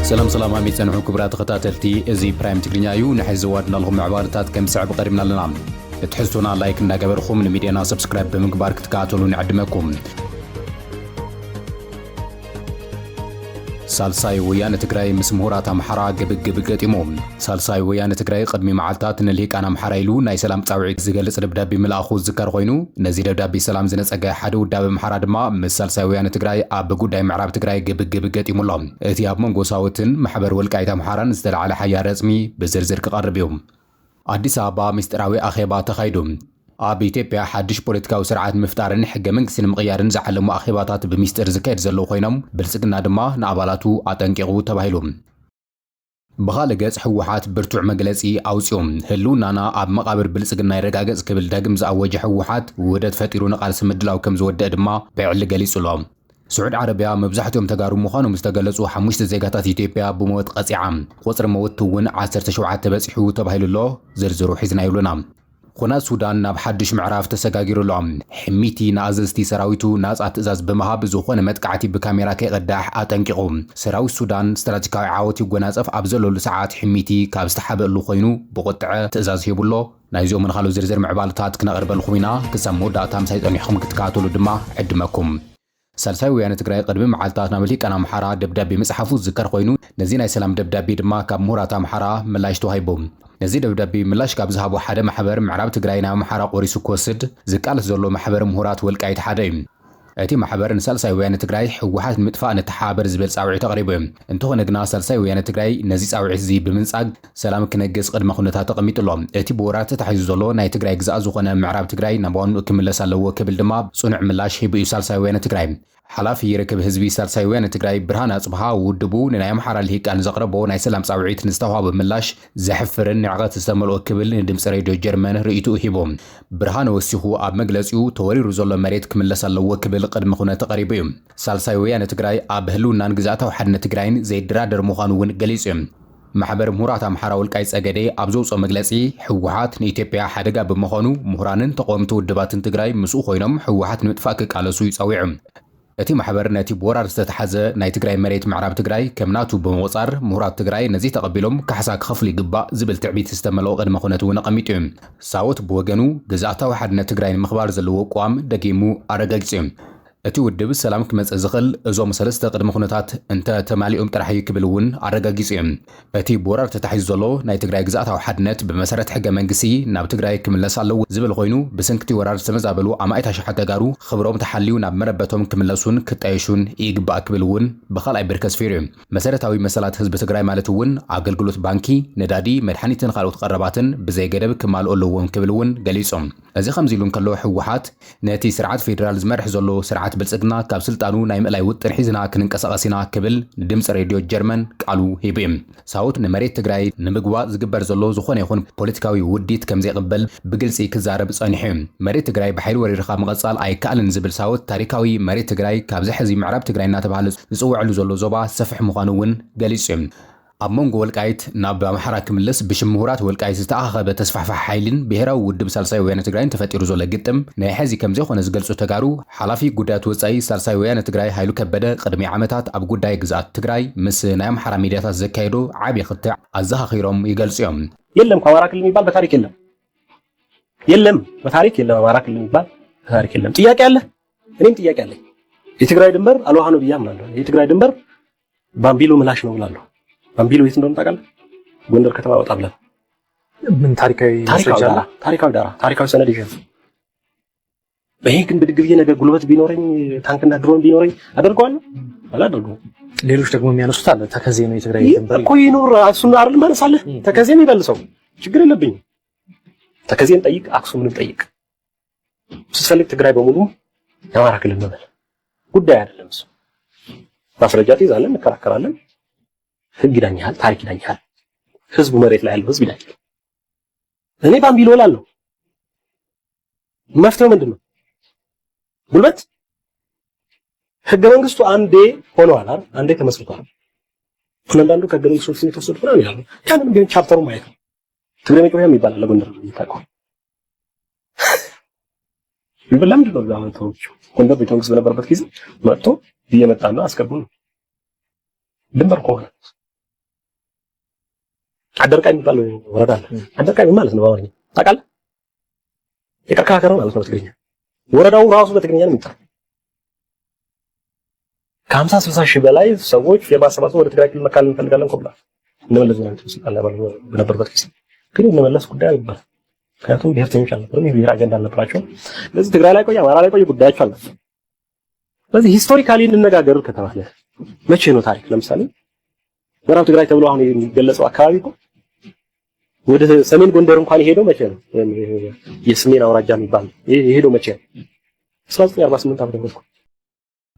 سلام عمي سنحو كبرات خطاتلتي ازي برايم تقرينيايو نحيز زوادنا لهم معبارتات كم سعب قريبنا لنا تحسونا لايك ناقبرخم نميدينا سبسكرايب بمقبار كتكاتلو نعدمكم سالساي ويان تقراي مسمهورات امحرا قبق قطيموم سالساي ويان تقراي قدمي معالتات نلهيك انا محرايلو ناي سلام تاوعيك زغلص دبدابي ملاخو ذكر خوينو نزي دبدابي سلام زنصقا حدو داب محرا دما مس سالساي ويان تقراي اب غداي معراب تقراي قبق قطيمولم اتي اب منغو ساوتن محبر ولقايتا محران زدلعل حيا رسمي بزرزر كقربيوم አዲስ አበባ ምስጢራዊ አኼባ ተኻይዱ ኣብ ኢትዮጵያ ሓድሽ ፖለቲካዊ ስርዓት ምፍጣርን ሕገ መንግስትን ምቕያርን ዝዓለሙ አኼባታት ብምስጢር ዝካየድ ዘለዉ ኮይኖም ብልጽግና ድማ ንኣባላቱ ኣጠንቂቑ ተባሂሉ ብኻልእ ገጽ ሕወሓት ብርቱዕ መግለጺ ኣውፅኦም ህልውናና ኣብ መቓብር ብልጽግና ይረጋገጽ ክብል ዳግም ዝኣወጀ ሕወሓት ውህደት ፈጢሩ ንቓልሲ ምድላው ከም ዝወድእ ድማ ብዕሊ ገሊጹ ኣሎ سعود عربيا مبزحتهم تجارب مخانو مستقلصوا حموشت زيغاتات إثيوبيا بموت قصيعة قصر موت تون 17 تبصحو تبهيل الله زرزرو حزنا يلونا خنا السودان ناب حدش معراف تسجاجر لهم حميتي نازلستي سراويتو ناس اتزاز بمهاب زخونه متقعتي بكاميرا كيقداح اتنققوم سراو السودان استراتيجيكاي عاوتي غناصف ابزلو ساعات حميتي كاب استحاب له خوينو بقطع تزاز يبلو نايزو من خالو زرزر معبالتات كنقرب الخمينا كسمو داتا مسايطنيحكم كتكاتلو دما عدمكم سالساي ويان تقراي قدم معالتات نامليك انا محرا دبدابي مصحفو ذكر خوينو نزي ناي سلام دبدابي دما كاب مهراتا محرا ملاشتو هايبوم نزي دبدابي ملاش كاب زهابو حدا محبر معراب تقراي نا محرا قوريسو كوسد زقال زلو محبر مهرات ولقايت حدا اتي محبر سالساي ويان تقراي حوحات مطفاء نتحابر زبل صاوعي تقريبا انتو نغنا سالساي ويان تقراي نزي صاوعي زي بمنصاق سلام كنغس قدم خنتا تقميطلو اتي بورات تحيز زلو ناي تقراي غزا زخونه معراب تقراي نبون كملس الله كبل دما صنع ملاش هيبو سالساي ويان تقراي حلاف يركب حزبي سالساي ويان تقراي برهان اصبها ودبو ناي محرا الهيكان زقربو ناي سلام صاوعيت نستوها بملاش زحفرن نعقات استملو كبل دمص راديو جرمن رئيتو هيبوم برهان وسيخو اب مغلصيو توريرو زلو مريت كملس الله كبل قدم خونه تقريبيوم سالساي ويان تقراي اب هلونان غزاتو حدن تقراين زي درادر مخانون غليصيم محبر مهرات امحرا ولقاي صقدي ابزوصو مغلصي حوحات نኢትዮጵያ حدغا بمخانو مهرانن تقومتو دباتن تقراي مسو خوينم حوحات نطفاك قالسو يصاويعم اتي محبر ناتي بورار استتحزه ناي تقراي مريت معراب تقراي كمناتو بموصار مهرات تقراي نزي تقبلهم كحساك خفلي قبا زبل تعبيت استملو قدم خونتو نقميتهم ساوت بوغنو غزاتا وحدنا تقراي مخبار زلو قوام دقيمو ارغاغصيم اتي ودب سلام كمص زخل ازوم سلسته قدم خونتات انت تماليهم طرحي كبلون ارغاغصيم اتي بورار تتحيزلو ناي تقراي غزاتا وحدنت بمسرت حق منغسي ناب تقراي كملسالو زبل خوينو بسنكتي ورار سمزابلو امايتا شحته غارو خبروم تحليو ناب مربتهم كملسون كطايشون يغبا كبلون بخالاي بركس فيرم مسرتاوي مسالات حزب تقراي مالتون اغلغلوت بانكي ندادي مدحنيتن خالوت قرباتن بزي غدب كمالولوون كبلون غليصوم ازي خمزيلون كلو حوحات ناتي سرعات فيدرال زمرح زلو سرعات بلصقنا كاب سلطانو ناي ملاي وطن حيزنا كننقسقسينا كبل دمص راديو جرمن قالو هيبيم ساوت نمريت تقراي نمغوا زغبر زلو زخونه يكون بوليتيكاوي وديت كمزي قبل بغلصي كزارب صنيحم مريت تقراي بحيل وريرخا مقصال اي كالن زبل ساوت تاريخاوي مريت تقراي كاب زحزي معرب تقراينا تبعل زصوعلو زلو زوبا سفح مخانون غليصم ኣብ መንጎ ወልቃይት ናብ ኣምሓራ ክምለስ ብሽምሁራት ወልቃይት ዝተኣኸበ ተስፋሕፋሕ ሓይልን ብሄራዊ ውድብ ሳልሳይ ወያነ ትግራይን ተፈጢሩ ዘሎ ግጥም ናይ ሕዚ ከም ዘይኾነ ዝገልጹ ተጋሩ ሓላፊ ጉዳያት ወጻኢ ሳልሳይ ወያነ ትግራይ ሃይሉ ከበደ ቅድሚ ዓመታት ኣብ ጉዳይ ግዛት ትግራይ ምስ ናይ ኣምሓራ ሚድያታት ዘካየዶ ዓብይ ክትዕ ኣዘኻኺሮም ይገልጹ እዮም የለም አማራ ክልል የሚባል በታሪክ የለም በታሪክ የለም አማራ ክልል የሚባል በታሪክ የለም ጥያቄ አለ እኔም ጥያቄ አለኝ የትግራይ ድንበር አልዋሃ ነው ብያምናለሁ የትግራይ ድንበር ባምቢሎ ምላሽ ነው ብላለሁ ባምቢሎ የት እንደሆነ ታውቃለህ? ጎንደር ከተማ ወጣ ብለን ምን ታሪካዊ ሰነድ ይሄ በይሄ ግን በድግብዬ ነገር ጉልበት ቢኖረኝ ታንክና ድሮን ቢኖረኝ አደርገዋለሁ አላደርገውም። ሌሎች ደግሞ የሚያነሱት አለ ተከዜ ነው የትግራይ ድንበር እኮ ይኖር እሱን አይደል ማነሳለህ ተከዜም ይበልሰው ችግር የለብኝም። ተከዜን ጠይቅ አክሱምን ጠይቅ ስትፈልግ ትግራይ በሙሉ የአማራ ክልል ነው ጉዳይ አይደለም እሱ ማስረጃ ትይዛለህ እንከራከራለን ህግ ይዳኛል ታሪክ ይዳኛል ህዝቡ መሬት ላይ ያለው ህዝብ ይዳኛል እኔ ባምቢሎ እላለሁ መፍትሄው ምንድነው ጉልበት ህገ መንግስቱ አንዴ ሆኗል አይደል አንዴ ተመስርቷል አንዳንዱ ከህገ መንግስቱ ሲል ተወሰደ ነው ያለው ያንን ግን ቻፕተሩ ማየት ትግሬ መቆያ የሚባል አለ ጎንደር ይታቀው ይበላም ነው ዛማንቶቹ ጎንደር ቤተ መንግስት በነበረበት ጊዜ መጥቶ እየመጣና አስቀብሉ ድንበር ቆሆነ አደርቃይ የሚባል ወረዳ አለ። አደርቃይ ማለት ነው በአማርኛ ታውቃለህ? የቀርከሃ ሀገር ማለት ነው በትግርኛ። ወረዳው ራሱ በትግርኛ ነው የሚጠራው። ከ50-60 ሺህ በላይ ሰዎች የማሰባሰብ ወደ ትግራይ ክልል መካለል እንፈልጋለን ኮብላ እነመለስ ነው ስልጣን ላይ ባለው በነበረበት ጊዜ ግን እነመለስ ጉዳይ አይባል። ምክንያቱም ብሔርተኞች አልነበሩም፣ የብሔር አጀንዳ አልነበራቸውም። ስለዚህ ትግራይ ላይ ቆይ አማራ ላይ ቆይ ጉዳያቸው አልነበረም። ስለዚህ ሂስቶሪካሊ እንነጋገር ከተባለ መቼ ነው ታሪክ ለምሳሌ ምዕራብ ትግራይ ተብሎ አሁን የሚገለጸው አካባቢ እኮ ወደ ሰሜን ጎንደር እንኳን የሄደው መቼ ነው? የሰሜን አውራጃ የሚባል የሄደው መቼ ነው? 1948 ዓመተ ምህረት።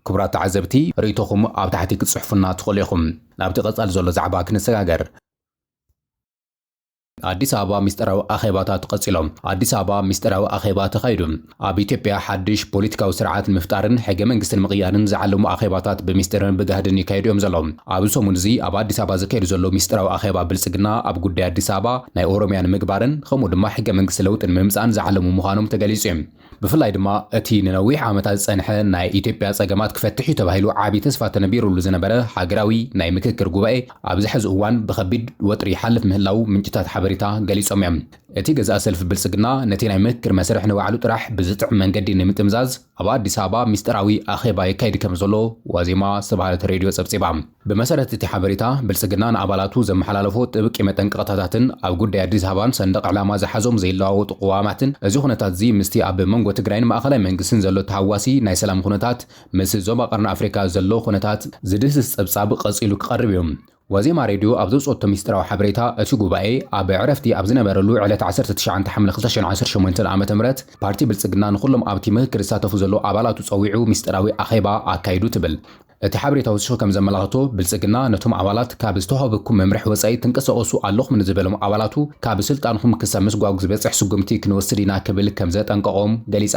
ክቡራት ተዓዘብቲ ርእይቶኹም ኣብ ታሕቲ ክትጽሕፉና ትኽእሉ ኢኹም። ናብቲ ቀጻሊ ዘሎ ዛዕባ ክንሰጋገር። አዲስ አበባ ሚስጥራዊ አኼባታት ቀጽሎም አዲስ አበባ ሚስጥራዊ አኼባ ተኻይዱ ኣብ ኢትዮጵያ ሓድሽ ፖለቲካዊ ስርዓት ምፍጣርን ሕገ መንግስትን ምቕያርን ዝዓለሙ አኼባታት ብሚስጥርን ብጋህድን ይካይዱ እዮም ዘሎም። ኣብ ሰሙን እዚ ኣብ አዲስ አበባ ዝካየዱ ዘሎ ሚስጥራዊ አኼባ ብልጽግና ኣብ ጉዳይ አዲስ አበባ ናይ ኦሮምያ ንምግባርን ከምኡ ድማ ሕገ መንግስቲ ለውጥን ምምጻእን ዝዓለሙ ምዃኖም ተገሊጹ እዩ። ብፍላይ ድማ እቲ ንነዊሕ ዓመታት ዝጸንሐ ናይ ኢትዮጵያ ጸገማት ክፈትሕ እዩ ተባሂሉ ዓቢ ተስፋ ተነቢሩሉ ዝነበረ ሃገራዊ ናይ ምክክር ጉባኤ ኣብዚ ሕዚ እዋን ብከቢድ ወጥሪ ይሓልፍ ምህላው ምንጭታት ሓበሬታ ገሊጾም እዮም። እቲ ገዛእ ሰልፊ ብልጽግና ነቲ ናይ ምክክር መስርሕ ንባዕሉ ጥራሕ ብዝጥዕም መንገዲ ንምጥምዛዝ ኣብ አዲስ አበባ ሚስጥራዊ አኼባ ይካይድ ከም ዘሎ ዋዜማ ዝተባህለት ሬድዮ ጸብጺባ። ብመሰረት እቲ ሓበሬታ ብልጽግና ንኣባላቱ ዘመሓላለፎ ጥብቂ መጠንቀቕታትን ኣብ ጉዳይ አዲስ አበባን ሰንደቕ ዕላማ ዝሓዞም ዘይለዋወጡ ቅዋማትን እዚ ኩነታት እዚ ምስቲ ኣብ መንጎ ትግራይን ማእኸላይ መንግስትን ዘሎ ተሃዋሲ ናይ ሰላም ኩነታት ምስ ዞባ ቀርኒ ኣፍሪካ ዘሎ ኩነታት ዝድህስስ ጸብጻብ ቀጺሉ ክቐርብ እዮም። ዋዜማ ሬድዮ ኣብ ዘውፅኦቶ ሚስጥራዊ ሓበሬታ እቲ ጉባኤ ኣብ ዕረፍቲ ኣብ ዝነበረሉ ዕለት 19 ሓምለ 2018 ዓ.ም ፓርቲ ብልጽግና ንኹሎም ኣብቲ ምክክር ዝሳተፉ ዘሎ ኣባላቱ ጸዊዑ ሚስጥራዊ ኣኼባ ኣካይዱ ትብል። እቲ ሓበሬታ ወሲኹ ከም ዘመላኽቶ ብልጽግና ነቶም ኣባላት ካብ ዝተዋህበኩም መምርሒ ወጻኢ ትንቀሳቐሱ ኣለኹም ንዝበሎም ኣባላቱ ካብ ስልጣንኩም ክሳብ ምስጓጉ ዝበጽሕ ስጉምቲ ክንወስድ ኢና ክብል ከም ዘጠንቀቖም ገሊጻ።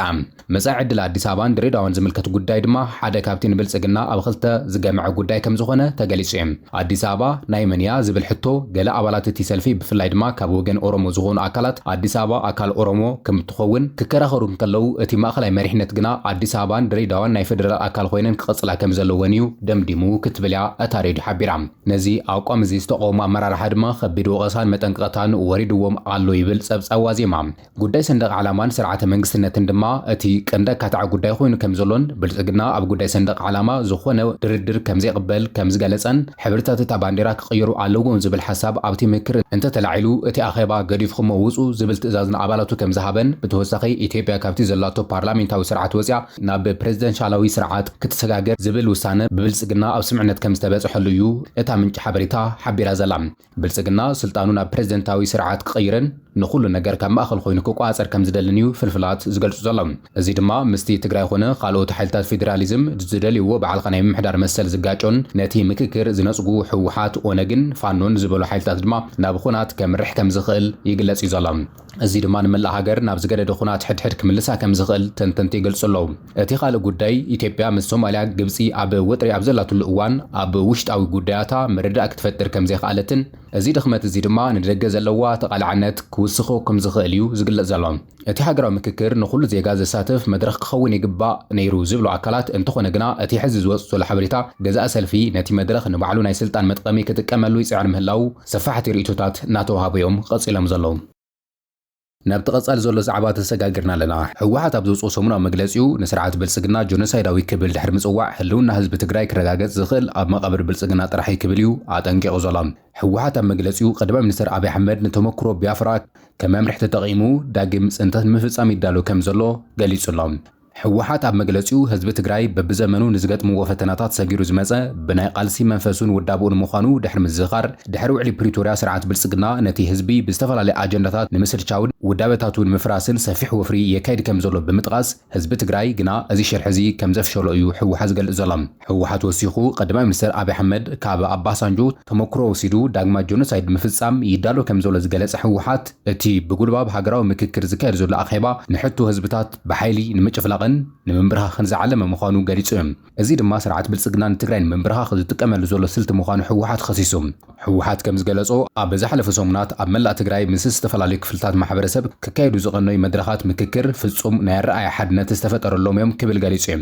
መጻኢ ዕድል ኣዲስ አበባን ድሬዳዋን ዝምልከት ጉዳይ ድማ ሓደ ካብቲ ንብልጽግና ኣብ ክልተ ዝገምዐ ጉዳይ ከም ዝኾነ ተገሊጹ እዩ። ኣዲስ አበባ ናይ መን እያ ዝብል ሕቶ ገለ ኣባላት እቲ ሰልፊ ብፍላይ ድማ ካብ ወገን ኦሮሞ ዝኾኑ ኣካላት ኣዲስ አበባ ኣካል ኦሮሞ ከም እትኸውን ክከራኸሩ ከለዉ እቲ ማእኸላይ መሪሕነት ግና ኣዲስ አበባን ድሬዳዋን ናይ ፌደራል ኣካል ኮይነን ክቕጽላ ከም ዘለወን እዩ ደምዲሙ ክትብልያ እታ ሬድዮ ሓቢራ። ነዚ ኣቋም እዚ ዝተቃወሙ ኣመራርሓ ድማ ከቢድ ወቀሳን መጠንቀቕታን ወሪድዎም ኣሎ ይብል ጸብጻብ ዋዜማ። ጉዳይ ሰንደቕ ዓላማን ስርዓተ መንግስትነትን ድማ እቲ ቀንዲ ኣካታዕ ጉዳይ ኮይኑ ከም ዘሎን ብልጽግና ኣብ ጉዳይ ሰንደቕ ዓላማ ዝኾነ ድርድር ከም ዘይቕበል ከም ዝገለጸን ሕብርታት እታ ባንዴራ ክቕየሩ ኣለዎም ዝብል ሓሳብ ኣብቲ ምክር እንተተላዒሉ እቲ ኣኼባ ገዲፍኩም ውፁ ዝብል ትእዛዝ ንኣባላቱ ከም ዝሃበን ብተወሳኺ ኢትዮጵያ ካብቲ ዘላቶ ፓርላሜንታዊ ስርዓት ወፅያ ናብ ፕሬዚደንሻላዊ ስርዓት ክትሰጋገር ዝብል ውሳነ ብልጽግና ኣብ ስምዕነት ከም ዝተበጽሐሉ እዩ እታ ምንጭ ሓበሬታ ሓቢራ ዘላ። ብልጽግና ስልጣኑ ናብ ፕሬዚደንታዊ ስርዓት ክቕይርን ንኹሉ ነገር ካብ ማእኸል ኮይኑ ክቋፀር ከም ዝደልን እዩ ፍልፍላት ዝገልጹ ዘሎም። እዚ ድማ ምስቲ ትግራይ ኾነ ካልኦት ሓይልታት ፌደራሊዝም ዝደልይዎ በዓልኻ ናይ ምምሕዳር መሰል ዝጋጮን ነቲ ምክክር ዝነጽጉ ሕወሓት ኦነግን ፋኖን ዝበሉ ሓይልታት ድማ ናብ ኩናት ከምርሕ ከም ዝኽእል ይግለጽ እዩ ዘሎ። እዚ ድማ ንመላእ ሃገር ናብ ዝገደደ ኩናት ሕድሕድ ክምልሳ ከም ዝኽእል ተንተንቲ ይገልጹ ኣለዉ። እቲ ካልእ ጉዳይ ኢትዮጵያ ምስ ሶማልያ ግብፂ ኣብ ወጥሪ ኣብ ዘላትሉ እዋን ኣብ ውሽጣዊ ጉዳያታ ምርዳእ ክትፈጥር ከም ዘይከኣለትን እዚ ድኽመት እዚ ድማ ንደገ ዘለዋ ተቓልዓነት ክውስኾ ከም ዝኽእል እዩ ዝግለጽ ዘሎ። እቲ ሃገራዊ ምክክር ንኹሉ ዜጋ ዘሳትፍ መድረኽ ክኸውን ይግባእ ነይሩ ዝብሉ ኣካላት እንተኾነ ግና እቲ ሕዚ ዝወጽእ ዘሎ ሓበሬታ ገዛእ ሰልፊ ነቲ መድረኽ ንባዕሉ ናይ ስልጣን መጥቀሚ ክጥቀመሉ ይጽዕር ምህላው ሰፋሕቲ ርእቶታት እናተዋሃቡ እዮም ቀጺሎም ዘለዉ። ናብቲ ቀጻሊ ዘሎ ዛዕባ ተሰጋግርና ኣለና። ሕወሓት ኣብ ዘውፅኦ ሰሙናዊ መግለጺኡ ንስርዓት ብልጽግና ጆኖሳይዳዊ ክብል ድሕሪ ምጽዋዕ ህልውና ህዝቢ ትግራይ ክረጋገጽ ዝኽእል ኣብ መቐብር ብልጽግና ጥራሕ ክብል እዩ ኣጠንቂቑ ዘሎ። ሕወሓት ኣብ መግለጺኡ ቀዳማይ ሚኒስትር ኣብይ ኣሕመድ ንተመክሮ ቢያፍራ ከም መምርሒ ተጠቒሙ ዳግም ጽንተት ንምፍጻም ይዳሎ ከም ዘሎ ገሊጹ ኣሎ። ሕወሓት ኣብ መግለጺኡ ህዝቢ ትግራይ በብዘመኑ ንዝገጥምዎ ፈተናታት ሰጊሩ ዝመጸ ብናይ ቃልሲ መንፈሱን ውዳብኡን ምዃኑ ድሕሪ ምዝኻር ድሕሪ ውዕሊ ፕሪቶርያ ስርዓት ብልጽግና ነቲ ህዝቢ ብዝተፈላለየ ኣጀንዳታት ንምስልቻውን ውዳበታቱን ምፍራስን ሰፊሕ ወፍሪ የካይድ ከም ዘሎ ብምጥቃስ ህዝቢ ትግራይ ግና እዚ ሽርሒ እዚ ከም ዘፍሸሎ እዩ ሕወሓት ዝገልጽ ዘሎ። ሕወሓት ወሲኹ ቀዳማይ ሚኒስትር ኣብይ ኣሕመድ ካብ ኣባሳንጆ ተመክሮ ወሲዱ ዳግማ ጆኖሳይድ ምፍጻም ይዳሎ ከም ዘሎ ዝገለጸ ሕወሓት እቲ ብጉልባብ ሃገራዊ ምክክር ዝካየድ ዘሎ ኣኼባ ንሕቱ ህዝብታት ብሓይሊ ንምጭፍላቅን ንምንብርኻኽን ዝዓለመ ምዃኑ ገሊጹ እዩ። እዚ ድማ ስርዓት ብልጽግና ንትግራይ ንምንብርኻኽ ዝጥቀመሉ ዘሎ ስልቲ ምዃኑ ሕወሓት ኸሲሱ። ሕወሓት ከም ዝገለጾ ኣብ ዝሓለፈ ሰሙናት ኣብ መላእ ትግራይ ምስ ዝተፈላለዩ ክፍልታት ማሕበረሰብ ክካየዱ ዝቐነዩ መድረኻት ምክክር ፍጹም ናይ ኣረኣእያ ሓድነት ዝተፈጠረሎም እዮም ክብል ገሊጹ እዩ።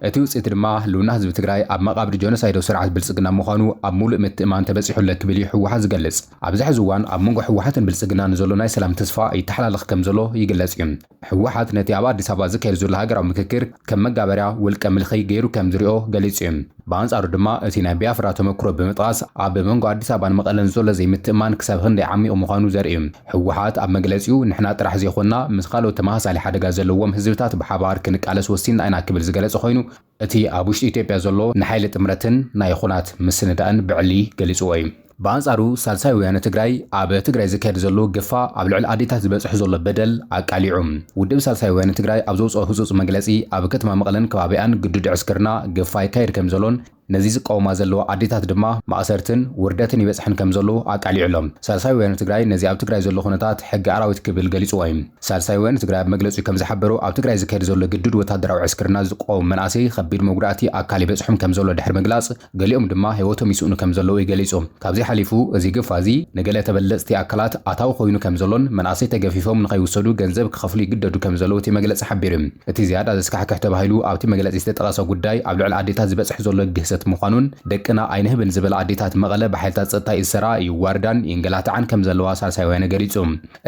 እቲ ውፅኢት ድማ ህልውና ህዝቢ ትግራይ ኣብ መቃብሪ ጆኖሳይዳዊ ስርዓት ብልጽግና ምዃኑ ኣብ ሙሉእ ምትእማን ተበፂሑለ ክብል እዩ ሕወሓት ዝገልጽ። ኣብዚ ሕዚ እዋን ኣብ መንጎ ሕወሓትን ብልጽግናን ዘሎ ናይ ሰላም ተስፋ ይተሓላለኽ ከም ዘሎ ይግለጽ እዩ። ሕወሓት ነቲ ኣብ ኣዲስ ኣበባ ዝካየድ ዘሎ ሃገራዊ ምክክር ከም መጋበርያ ውልቀ ምልኺ ገይሩ ከም ዝሪኦ ገሊጹ እዩ። ብኣንጻሩ ድማ እቲ ናይ ቢያፍራ ተመክሮ ብምጥቃስ ኣብ መንጎ ኣዲስ ኣበባን መቐለን ዘሎ ዘይምትእማን ክሳብ ክንደይ ዓሚቑ ምዃኑ ዘርኢ እዩ። ሕወሓት ኣብ መግለጺኡ ንሕና ጥራሕ ዘይኮንና ምስ ካልኦት ተመሳሳሊ ሓደጋ ዘለዎም ህዝብታት ብሓባር ክንቃለስ ወሲንና ኢና ክብል ዝገለጸ ኮይኑ እቲ ኣብ ውሽጢ ኢትዮጵያ ዘሎ ንሓይሊ ጥምረትን ናይ ኩናት ምስንዳእን ብዕሊ ገሊጽዎ እዩ። በአንጻሩ ሳልሳይ ወያነ ትግራይ ኣብ ትግራይ ዝካየድ ዘሎ ግፋ ኣብ ልዕሊ ኣዴታት ዝበጽሕ ዘሎ በደል ኣቃሊዑ ውድብ ሳልሳይ ወያነ ትግራይ ኣብ ዘውፅኦ ህጹጽ መግለጺ ኣብ ከተማ መቐለን ከባቢኣን ግዱድ ዕስክርና ግፋ ይካየድ ከም ዘሎን ነዚ ዝቃወማ ዘለዎ ኣዴታት ድማ ማእሰርትን ውርደትን ይበጽሕን ከም ዘሎ ኣቃሊዑሎም። ሳልሳይ ወያነ ትግራይ ነዚ ኣብ ትግራይ ዘሎ ኩነታት ሕጊ ኣራዊት ክብል ገሊጹ እዩ። ሳልሳይ ወያነ ትግራይ ኣብ መግለጺኡ ከም ዝሓበሩ ኣብ ትግራይ ዝካየድ ዘሎ ግዱድ ወታደራዊ ዕስክርና ዝቃወሙ መናእሰይ ከቢድ መጉዳእቲ ኣካል ይበጽሖም ከም ዘሎ ድሕሪ ምግላጽ ገሊኦም ድማ ህይወቶም ይስኡኑ ከም ዘለዉ ይገሊጹ። ካብዚ ሓሊፉ እዚ ግፋ እዚ ንገለ ተበለጽቲ ኣካላት ኣታዊ ኮይኑ ከም ዘሎን መናእሰይ ተገፊፎም ንኸይውሰዱ ገንዘብ ክኸፍሉ ይግደዱ ከም ዘለዉ እቲ መግለጺ ሓቢሩ። እቲ ዝያዳ ዘስካሕክሕ ተባሂሉ ኣብቲ መግለጺ ዝተጠቐሰ ጉዳይ ኣብ ልዕሊ ኣዴታት ዝበጽሕ ዘሎ ግህሰት ምዃኑን ደቅና ኣይንህብን ዝብል ኣዴታት መቐለ ብሓይልታት ጸጥታ ይሰራ ይዋርዳን ይንገላትዓን ከም ዘለዋ ሳልሳይ ወያነ ገሊጹ።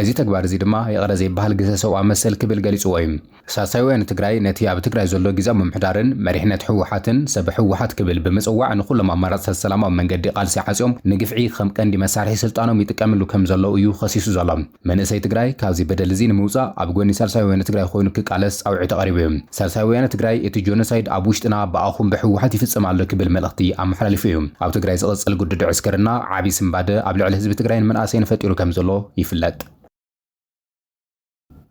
እዚ ተግባር እዚ ድማ የቐረ ዘይበሃል ግዘ ሰብኣ መሰል ክብል ገሊጹዎ እዩ። ሳልሳይ ወያነ ትግራይ ነቲ ኣብ ትግራይ ዘሎ ግዝያዊ ምምሕዳርን መሪሕነት ሕወሓትን ሰብ ሕወሓት ክብል ብምጽዋዕ ንኹሎም ኣማራጽታት ሰላማዊ መንገዲ ቃልሲ ሓጺኦም ንግፍዒ ከም ቀንዲ መሳርሒ ስልጣኖም ይጥቀምሉ ከም ዘለዉ እዩ ኸሲሱ ዘሎ። መንእሰይ ትግራይ ካብዚ በደል እዚ ንምውፃእ ኣብ ጎኒ ሳልሳይ ወያነ ትግራይ ኮይኑ ክቃለስ ጻውዒት ተቐሪቡ እዩ። ሳልሳይ ወያነ ትግራይ እቲ ጆኖሳይድ ኣብ ውሽጥና ብኣኹም ብሕወሓት ይፍጽም ኣሎ ክብል መልእኽቲ ኣመሓላሊፉ እዩ። ኣብ ትግራይ ዝቕጽል ጉድዲ ዕስከርና ዓብዪ ስምባደ ኣብ ልዕሊ ህዝቢ ትግራይን መንእሰይን ፈጢሩ ከም ዘሎ ይፍለጥ።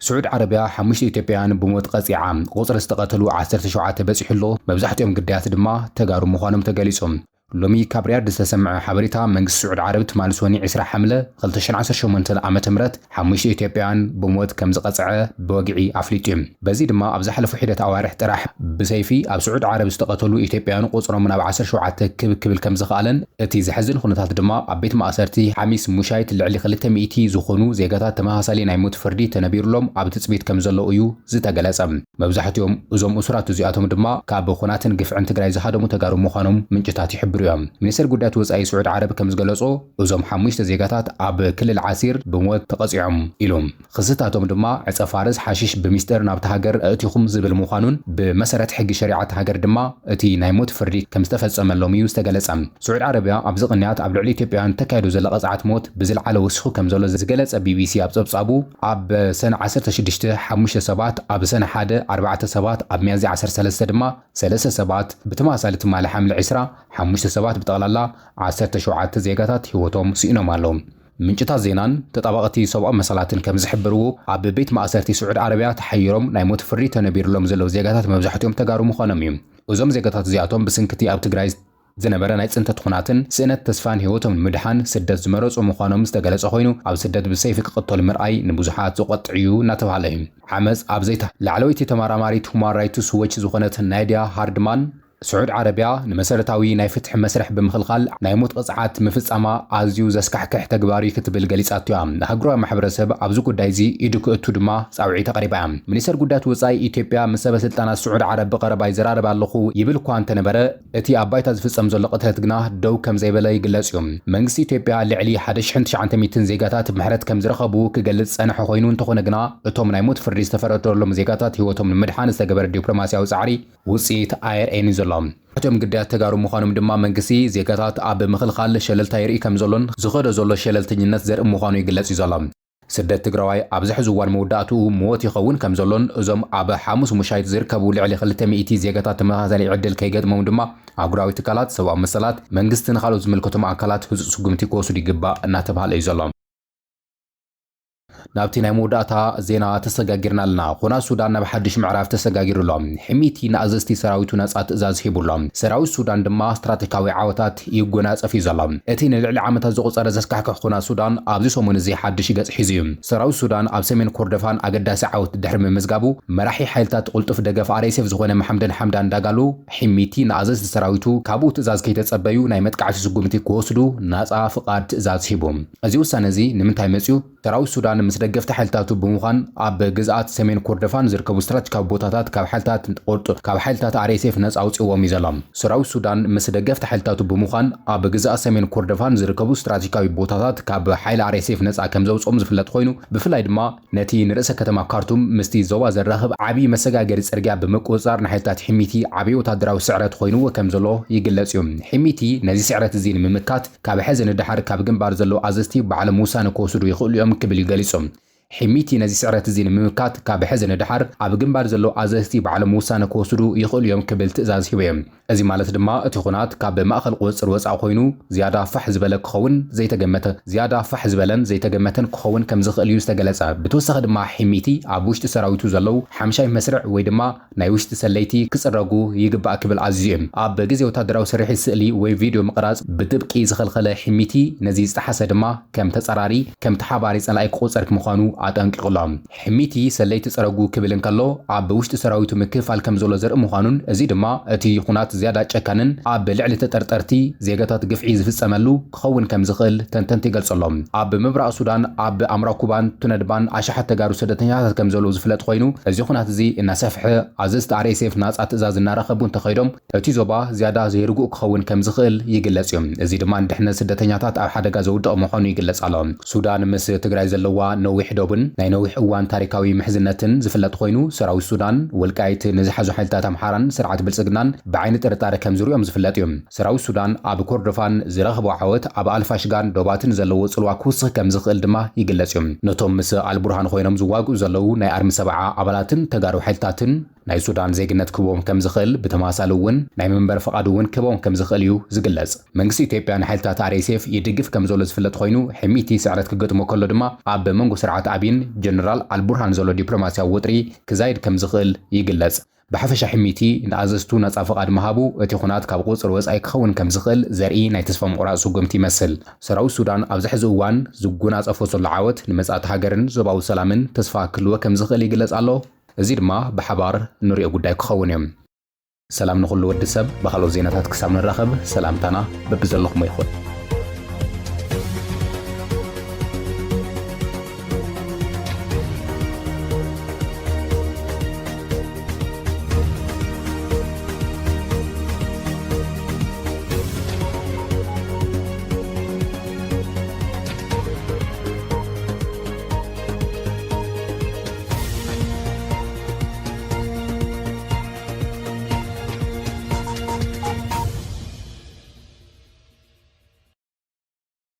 سعود عربيا 5 ኢትዮጵያውያን ብሞት ቀፂዓ ቁፅሪ ዝተቐተሉ 17 በፂሑሎ መብዛሕትኦም ግዳያት ድማ ተጋሩ ምዃኖም ተገሊጾም። ሎሚ ካብ ሪያድ ዝተሰምዐ ሓበሬታ መንግስቲ ስዑድ ዓረብ ትማሊ ሶኒ 20 ሓምለ 2018 ዓመተ ምህረት 5 ኢትዮጵያውያን ብሞት ከም ዝቐፅዐ ብወግዒ ኣፍሊጡ እዩ። በዚ ድማ ኣብ ዝሓለፉ ሒደት ኣዋርሕ ጥራሕ ብሰይፊ ኣብ ስዑድ ዓረብ ዝተቐተሉ ኢትዮጵያውያን ቁፅሮም ናብ 17 ክብል ከም ዝኽኣለን እቲ ዝሕዝን ኩነታት ድማ ኣብ ቤት ማእሰርቲ ሓሚስ ሙሻይት ልዕሊ 200 ዝኾኑ ዜጋታት ተመሳሳሊ ናይ ሞት ፍርዲ ተነቢሩሎም ኣብ ትፅቢት ከም ዘሎ እዩ ዝተገለጸ። መብዛሕትኦም እዞም እሱራት እዚኣቶም ድማ ካብ ኩናትን ግፍዕን ትግራይ ዝሃደሙ ተጋሩ ምዃኖም ምንጭታት ይሕብሩ። ሚኒስትር ጉዳያት ወጻኢ ስዑድ ዓረብ ከም ዝገለጾ እዞም 5 ዜጋታት ኣብ ክልል ዓሲር ብሞት ተቐፂዖም ኢሎም ክስታቶም ድማ ዕፀ ፋርስ ሓሺሽ ብምስጥር ናብቲ ሃገር ኣእቲኹም ዝብል ምዃኑን ብመሰረት ሕጊ ሸሪዓት ሃገር ድማ እቲ ናይ ሞት ፍርዲ ከም ዝተፈጸመሎም እዩ ዝተገለጸ። ስዑድ ዓረብያ ኣብ ዝቕንያት ኣብ ልዕሊ ኢትዮጵያውያን ተካይዱ ዘሎ ቀፅዓት ሞት ብዝለዓለ ወሲኹ ከም ዘሎ ዝገለጸ ቢቢሲ ኣብ ጸብጻቡ ኣብ ሰነ 16 5 ሰባት ኣብ ሰነ 1 4 ሰባት ኣብ ሚያዝያ 13 ድማ 3 ሰባት ብተመሳሳሊ ትማሊ ሓምለ 20 5 ሰባት ብጠቕላላ 17 ዜጋታት ህይወቶም ስኢኖም ኣለዉ። ምንጭታት ዜናን ተጣባቕቲ ሰብኣዊ መሰላትን ከም ዝሕብርዎ ኣብ ቤት ማእሰርቲ ስዑድ ዓረብያ ተሓይሮም ናይ ሞት ፍርዲ ተነቢሩሎም ዘለዉ ዜጋታት መብዛሕትኦም ተጋሩ ምዃኖም እዩ። እዞም ዜጋታት እዚኣቶም ብስንክቲ ኣብ ትግራይ ዝነበረ ናይ ጽንተት ኩናትን ስእነት ተስፋን ህይወቶም ንምድሓን ስደት ዝመረጹ ምዃኖም ዝተገለጸ ኮይኑ ኣብ ስደት ብሰይፊ ክቕተሉ ምርኣይ ንብዙሓት ዝቆጥዕ እዩ እናተባሃለ እዩ። ዓመፅ ኣብ ዘይታ ላዕለወይቲ ተመራማሪት ሁማን ራይትስ ዎች ዝኾነት ናይድያ ሃርድማን ስዑድ ዓረብያ ንመሰረታዊ ናይ ፍትሒ መስርሕ ብምኽልኻል ናይ ሞት ቅፅዓት ምፍጻማ ኣዝዩ ዘስካሕክሕ ተግባሪ ክትብል ገሊጻት እያ። ንሃገራዊ ማሕበረሰብ ኣብዚ ጉዳይ እዚ ኢዱ ክእቱ ድማ ጻውዒት ኣቐሪባ እያ። ሚኒስትር ጉዳያት ወጻኢ ኢትዮጵያ ምስ ሰበ ስልጣናት ስዑድ ዓረብ ብቐረባ ይዘራረብ ኣለኹ ይብል እኳ እንተነበረ እቲ ኣብ ባይታ ዝፍጸም ዘሎ ቅትለት ግና ደው ከም ዘይበለ ይግለጽ እዩ። መንግስቲ ኢትዮጵያ ልዕሊ 1900 ዜጋታት ምሕረት ከም ዝረኸቡ ክገልጽ ጸንሐ ኮይኑ እንተኾነ ግና እቶም ናይ ሞት ፍርዲ ዝተፈረደሎም ዜጋታት ህይወቶም ንምድሓን ዝተገበረ ዲፕሎማስያዊ ጻዕሪ ውፅኢት ኣየርአየን እዩ ዘሎ። እቶም ግዳያት ተጋሩ ምዃኖም ድማ መንግስቲ ዜጋታት ኣብ ምኽልኻል ሸለልታ ይርኢ ከም ዘሎን ዝኸደ ዘሎ ሸለልተኝነት ዘርኢ ምዃኑ ይግለጽ እዩ ዘሎ። ስደት ትግራዋይ ኣብ ዝሕዚ እዋን መወዳእትኡ ሞት ይኸውን ከም ዘሎን እዞም ኣብ ሓሙስ ሙሻይት ዝርከቡ ልዕሊ 200 ዜጋታት ተመሳሳሊ ዕድል ከይገጥሞም ድማ ኣህጉራዊ ትካላት ሰብኣዊ መሰላት መንግስትን ካልኦት ዝምልከቶም ኣካላት ህፁፅ ስጉምቲ ክወስዱ ይግባእ እናተባሃለ እዩ ዘሎ። ናብቲ ናይ መወዳእታ ዜና ተሰጋጊርና ኣለና። ኩናት ሱዳን ናብ ሓድሽ ምዕራፍ ተሰጋጊሩሎም ሕሚቲ ንኣዘዝቲ ሰራዊቱ ነፃ ትእዛዝ ሂቡሎም። ሰራዊት ሱዳን ድማ ስትራቴጂካዊ ዓወታት ይጎናፀፍ እዩ ዘሎ። እቲ ንልዕሊ ዓመታት ዝቑፀረ ዘስካሕክሕ ኩናት ሱዳን ኣብዚ ሰሙን እዚ ሓድሽ ገጽ ሒዙ እዩ። ሰራዊት ሱዳን ኣብ ሰሜን ኮርዶፋን ኣገዳሲ ዓወት ድሕሪ ምምዝጋቡ መራሒ ሓይልታት ቁልጡፍ ደገፍ RSF ዝኾነ መሐምደን ሓምዳን ዳጋሎ ሕሚቲ ንኣዘዝቲ ሰራዊቱ ካብኡ ትእዛዝ ከይተጸበዩ ናይ መጥቃዕቲ ስጉምቲ ክወስዱ ነፃ ፍቓድ ትእዛዝ ሂቡ። እዚ ውሳነ እዚ ንምንታይ መፅዩ? ሰራዊት ሱዳን ምስ ደገፍቲ ሓይልታቱ ብምዃን ኣብ ግዝኣት ሰሜን ኮርዶፋን ዝርከቡ ስትራቴጂካዊ ቦታታት ካብ ሓይልታት RSF ነፃ ኣውፂዎም እዩ ዘሎ ሰራዊት ሱዳን ምስ ደገፍቲ ሓይልታቱ ብምዃን ኣብ ግዝኣት ሰሜን ኮርዶፋን ዝርከቡ ስትራቴጂካዊ ቦታታት ካብ ሓይሊ RSF ነፃ ከም ዘውፅኦም ዝፍለጥ ኮይኑ ብፍላይ ድማ ነቲ ንርእሰ ከተማ ካርቱም ምስቲ ዞባ ዘራኽብ ዓብዪ መሰጋገሪ ጽርግያ ብምቁፅጻር ንሓይልታት ሕሚቲ ዓብዪ ወታደራዊ ስዕረት ኮይኑ ከም ዘሎ ይግለጽ እዩ ሕሚቲ ነዚ ስዕረት እዚ ንምምካት ካብ ሕዚ ንድሓር ካብ ግንባር ዘሎ ኣዘዝቲ ባዕሎም ውሳነ ክወስዱ ይኽእሉ እዮም ክብል ይገሊጾም ሕሚቲ ነዚ ስዕረት እዚ ንምምካት ካብ ሕዚ ንድሓር ኣብ ግንባር ዘሎ ኣዘዝቲ ባዕሎም ውሳነ ክወስዱ ይኽእሉ እዮም ክብል ትእዛዝ ሂቦ እዮም እዚ ማለት ድማ እቲ ኩናት ካብ ማእኸል ቁፅር ወፃእ ኮይኑ ዝያዳ ፋሕ ዝበለን ዘይተገመተን ክኸውን ከም ዝኽእል እዩ ዝተገለጸ ብተወሳኺ ድማ ሕሚቲ ኣብ ውሽጢ ሰራዊቱ ዘለው ሓምሻይ መስርዕ ወይ ድማ ናይ ውሽጢ ሰለይቲ ክጽረጉ ይግባእ ክብል ኣዝዩ እዩ ኣብ ግዜ ወታደራዊ ስርሒት ስእሊ ወይ ቪድዮ ምቕራጽ ብጥብቂ ዝኸልኸለ ሕሚቲ ነዚ ዝተሓሰ ድማ ከም ተጸራሪ ከም ተሓባሪ ጸላኢ ክቁፅር ምዃኑ ኣጠንቂቑሎም ሕሚቲ ሰለይቲ ጽረጉ ክብል እንከሎ ኣብ ውሽጢ ሰራዊቱ ምክፋል ከም ዘሎ ዘርኢ ምዃኑን እዚ ድማ እቲ ኩናት ዝያዳ ጨካንን ኣብ ልዕሊ ተጠርጠርቲ ዜጋታት ግፍዒ ዝፍጸመሉ ክኸውን ከም ዝኽእል ተንተንቲ ይገልጸሎም ኣብ ምብራቕ ሱዳን ኣብ ኣምራብ ኩባን ቱነድባን ኣሽሓት ተጋሩ ስደተኛታት ከም ዘለዉ ዝፍለጥ ኮይኑ እዚ ኩናት እዚ እናሰፍሐ ኣዘዝቲ RSF ናጻ ትእዛዝ እናረኸቡ እንተኸይዶም እቲ ዞባ ዝያዳ ዘይርጉእ ክኸውን ከም ዝኽእል ይግለጽ እዩ እዚ ድማ ንድሕነት ስደተኛታት ኣብ ሓደጋ ዘውድቕ ምዃኑ ይግለጽ ኣሎ ሱዳን ምስ ትግራይ ዘለዋ ነዊሕ ደቡን ናይ ነዊሕ እዋን ታሪካዊ ምሕዝነትን ዝፍለጥ ኮይኑ ሰራዊት ሱዳን ወልቃይት ንዝሓዙ ሓይልታት ኣምሓራን ስርዓት ብልጽግናን ብዓይኒ ጥርጣረ ከም ዝርዮም ዝፍለጥ እዩ ሰራዊት ሱዳን ኣብ ኮርዶፋን ዝረኽቦ ዓወት ኣብ ኣልፋሽጋን ዶባትን ዘለዎ ጽልዋ ክውስኽ ከም ዝኽእል ድማ ይግለጽ እዩ ነቶም ምስ ኣልቡርሃን ኮይኖም ዝዋግኡ ዘለው ናይ ኣርሚ ሰብዓ ኣባላትን ተጋሩ ሓይልታትን ናይ ሱዳን ዜግነት ክቦም ከም ዝኽእል ብተማሳሊ እውን ናይ መንበር ፈቃድ እውን ክቦም ከም ዝኽእል እዩ ዝግለጽ መንግስቲ ኢትዮጵያ ንሓይልታት RSF ይድግፍ ከም ዘሎ ዝፍለጥ ኮይኑ ሕሚቲ ስዕረት ክገጥሞ ከሎ ድማ ኣብ መንጎ ስርዓት ኣብይን ጀነራል ኣልቡርሃን ዘሎ ዲፕሎማስያዊ ውጥሪ ክዛይድ ከም ዝኽእል ይግለጽ ብሓፈሻ ሕሚቲ ንኣዘዝቱ ነፃ ፈቃድ መሃቡ እቲ ኩናት ካብ ቁፅር ወፃኢ ክኸውን ከም ዝኽእል ዘርኢ ናይ ተስፋ ምቑራጽ ስጉምቲ ይመስል ሰራዊት ሱዳን ኣብ ዝሕዚ እዋን ዝጎናጸፎ ዘሎ ዓወት ንመጻእቲ ሃገርን ዞባዊ ሰላምን ተስፋ ክህልዎ ከም ዝኽእል ይግለጽ ኣሎ እዚ ድማ ብሓባር ንሪኦ ጉዳይ ክኸውን እዮም ሰላም ንኹሉ ወዲ ሰብ ብኻልኦት ዜናታት ክሳብ ንራኸብ ሰላምታና በብዘለኹም ይኹን